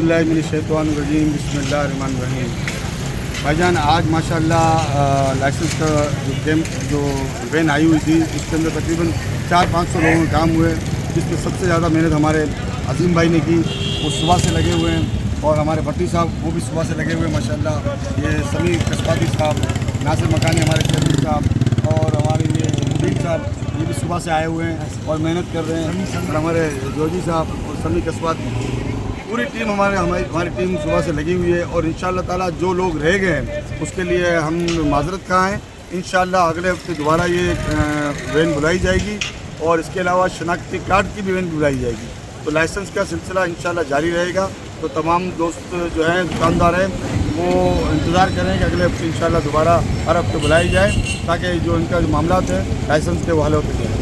औज़ुबिल्लाहिमिनश्शैतानिर्रजीम बिस्मिल्लाहिर्रहमानिर्रहीम। भाईजान आज माशाअल्लाह लाइसेंस का जो वैन आई हुई थी उसके अंदर तकरीबन 400-500 लोगों के काम हुए, जिसमें सबसे ज़्यादा मेहनत हमारे अज़ीम भाई ने की। वो सुबह से लगे हुए हैं और हमारे भट्टी साहब वो भी सुबह से लगे हुए हैं माशाअल्लाह। ये समीर कस्बाती साहब, नासिर मकानी हमारे चेयरमैन साहब और हमारे ये मुदीर साहब ये भी सुबह से आए हुए हैं और मेहनत कर रहे हैं। और हमारे जोजी साहब और समीर कस्बाती पूरी टीम हमारी टीम सुबह से लगी हुई है। और इंशाअल्लाह ताला जो लोग रह गए हैं उसके लिए हम माजरत कहाँ हैं। इंशाअल्लाह अगले हफ्ते दोबारा ये वैन बुलाई जाएगी और इसके अलावा शनाख्ती कार्ड की भी वैन बुलाई जाएगी। तो लाइसेंस का सिलसिला इंशाअल्लाह जारी रहेगा। तो तमाम दोस्त जो हैं दुकानदार हैं वो इंतज़ार करें कि अगले हफ्ते इंशाअल्लाह दोबारा हर हफ्ते बुलाई जाए, ताकि जो इनका जो मामला है लाइसेंस के हवाले होते जाए।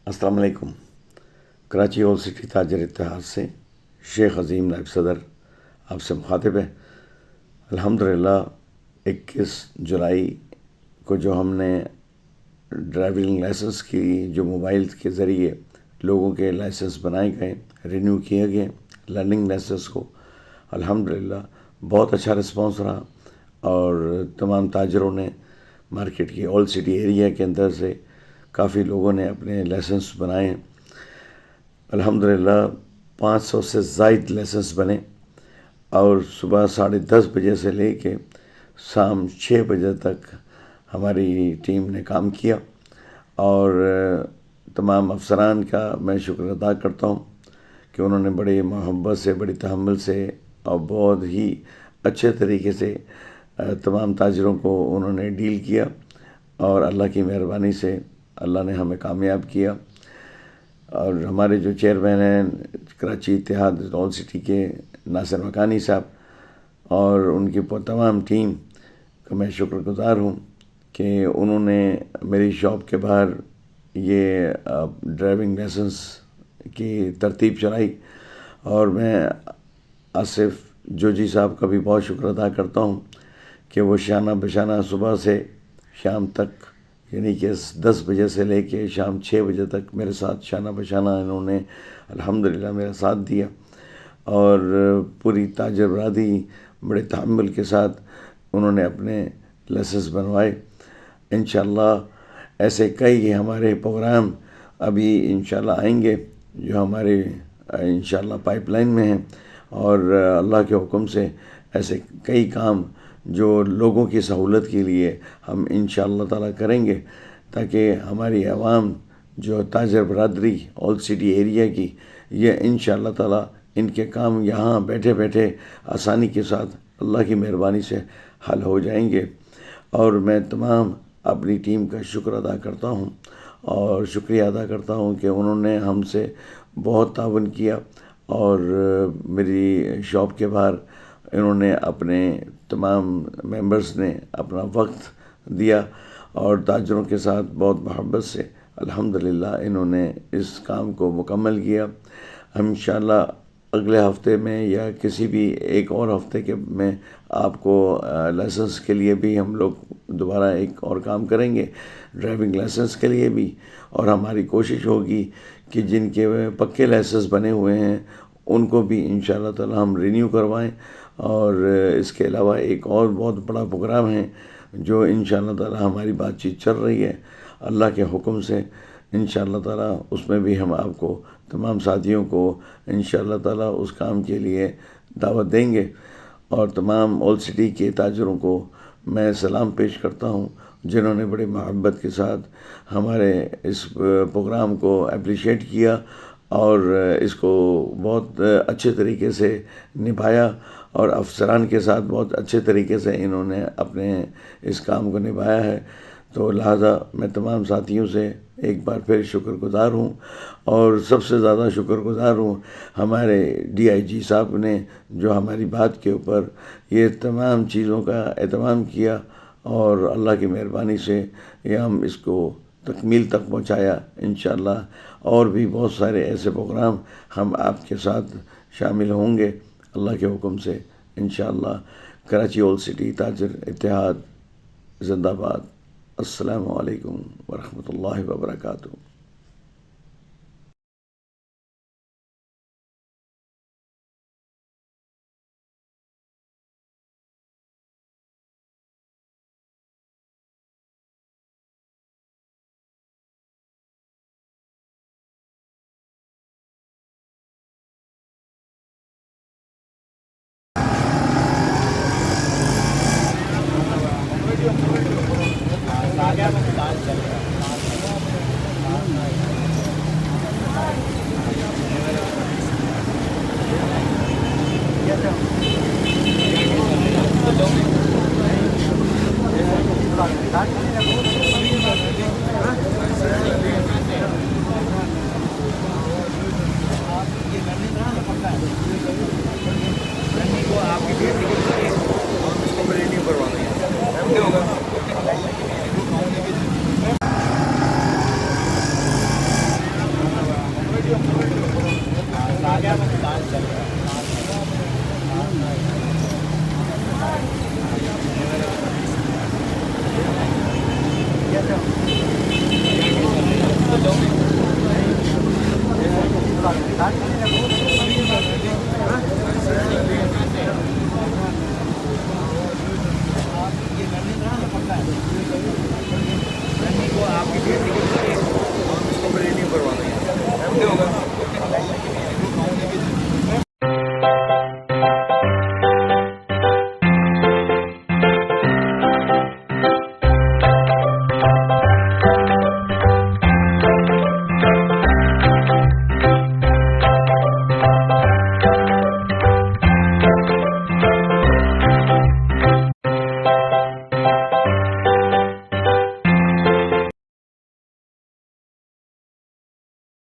अस्सलाम वालेकुम। कराची ओल्ड सिटी ताजर इत्तेहाद से शेख अज़ीम नायब सदर आपसे मुखातिब है। अल्हम्दुलिल्लाह 21 जुलाई को जो हमने ड्राइविंग लाइसेंस की जो मोबाइल के ज़रिए लोगों के लाइसेंस बनाए गए, रिन्यू किए गए लर्निंग लाइसेंस को, अल्हम्दुलिल्लाह बहुत अच्छा रिस्पांस रहा और तमाम ताजरों ने मार्केट की ओल्ड सिटी एरिया के अंदर से काफ़ी लोगों ने अपने लाइसेंस बनाए। अल्हम्दुलिल्लाह 500 से ज़ायद लाइसेंस बने और सुबह 10:30 बजे से लेके शाम 6 बजे तक हमारी टीम ने काम किया और तमाम अफसरान का मैं शुक्र अदा करता हूँ कि उन्होंने बड़ी मोहब्बत से, बड़ी तहम्मुल से और बहुत ही अच्छे तरीके से तमाम ताजरों को उन्होंने डील किया और अल्लाह की मेहरबानी से अल्लाह ने हमें कामयाब किया। और हमारे जो चेयरमैन हैं कराची इत्तेहाद ओल्ड सिटी के नासिर मकानी साहब और उनकी तमाम टीम का मैं शुक्रगुजार हूँ कि उन्होंने मेरी शॉप के बाहर ये ड्राइविंग लाइसेंस की तरतीब चलाई। और मैं आसिफ जोजी साहब का भी बहुत शुक्र अदा करता हूँ कि वो शाना बशाना सुबह से शाम तक यानी कि 10 बजे से लेके शाम 6 बजे तक मेरे साथ शाना बशाना इन्होंने अल्हम्दुलिल्लाह मेरा साथ दिया। और पूरी ताजर बरादरी बड़े तहम्मुल के साथ उन्होंने अपने लाइसेंस बनवाए। इंशाअल्लाह ऐसे कई हमारे प्रोग्राम अभी इंशाअल्लाह आएंगे जो हमारे इंशाअल्लाह पाइपलाइन में हैं। और अल्लाह के हुक्म से ऐसे कई काम जो लोगों की सहूलत के लिए हम इंशाअल्लाह ताला करेंगे ताकि हमारी आवाम जो ताजर बरादरी ओल्ड सिटी एरिया की ये इंशाअल्लाह ताला इनके काम यहाँ बैठे बैठे आसानी के साथ अल्लाह की मेहरबानी से हल हो जाएंगे। और मैं तमाम अपनी टीम का शुक्र अदा करता हूँ और शुक्रिया अदा करता हूँ कि उन्होंने हमसे बहुत ताउन किया और मेरी शॉप के बाहर इन्होंने अपने तमाम मेंबर्स ने अपना वक्त दिया और ताजरों के साथ बहुत मोहब्बत से अल्हम्दुलिल्लाह इन्होंने इस काम को मुकम्मल किया। हम इंशाअल्लाह अगले हफ्ते में या किसी भी एक और हफ्ते के में आपको लाइसेंस के लिए भी हम लोग दोबारा एक और काम करेंगे ड्राइविंग लाइसेंस के लिए भी। और हमारी कोशिश होगी कि जिनके पक्के लाइसेंस बने हुए हैं उनको भी इंशाअल्लाह ताला हम रिन्यू करवाएं। और इसके अलावा एक और बहुत बड़ा प्रोग्राम है जो इंशाअल्लाह ताला हमारी बातचीत चल रही है अल्लाह के हुक्म से इंशाअल्लाह ताला उसमें भी हम आपको तमाम साथियों को इंशाअल्लाह ताला उस काम के लिए दावत देंगे। और तमाम ओल्ड सिटी के ताजरों को मैं सलाम पेश करता हूँ जिन्होंने बड़े मोहब्बत के साथ हमारे इस प्रोग्राम को अप्रिशिएट किया और इसको बहुत अच्छे तरीके से निभाया और अफसरान के साथ बहुत अच्छे तरीके से इन्होंने अपने इस काम को निभाया है। तो लिहाजा मैं तमाम साथियों से एक बार फिर शुक्रगुजार हूँ और सबसे ज़्यादा शुक्रगुजार हूँ हमारे DIG साहब ने जो हमारी बात के ऊपर ये तमाम चीज़ों का एहतमाम किया और अल्लाह की मेहरबानी से ये हम इसको तकमील तक पहुँचाया। इंशाअल्लाह और भी बहुत सारे ऐसे प्रोग्राम हम आपके साथ शामिल होंगे अल्लाह के हुक्म से इंशाअल्लाह। कराची ओल्ड सिटी ताजर इत्तेहाद जिंदाबाद। अस्सलामु अलैकुम वरहमतुल्लाहि वबरकातुहू। आपकी